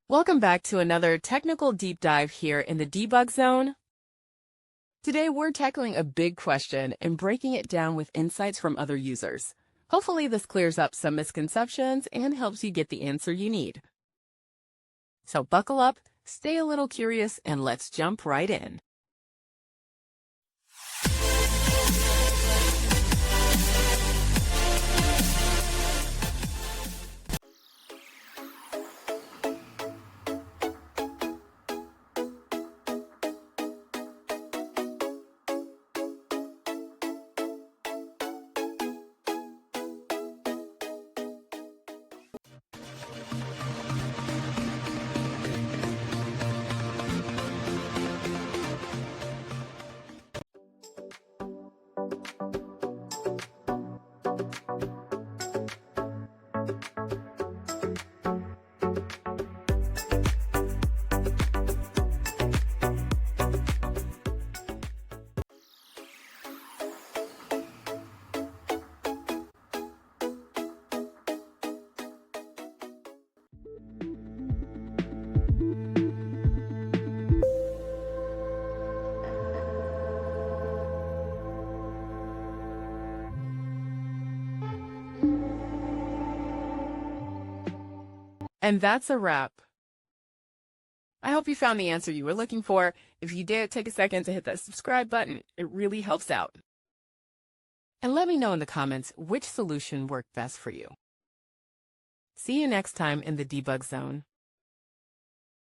Welcome back to another technical deep dive here in the debug zone. Today we're tackling a big question and breaking it down with insights from other users. Hopefully this clears up some misconceptions and helps you get the answer you need. So buckle up, stay a little curious, and let's jump right in. And that's a wrap. I hope you found the answer you were looking for. If you did, take a second to hit that subscribe button. It really helps out. And let me know in the comments which solution worked best for you. See you next time in the debug zone.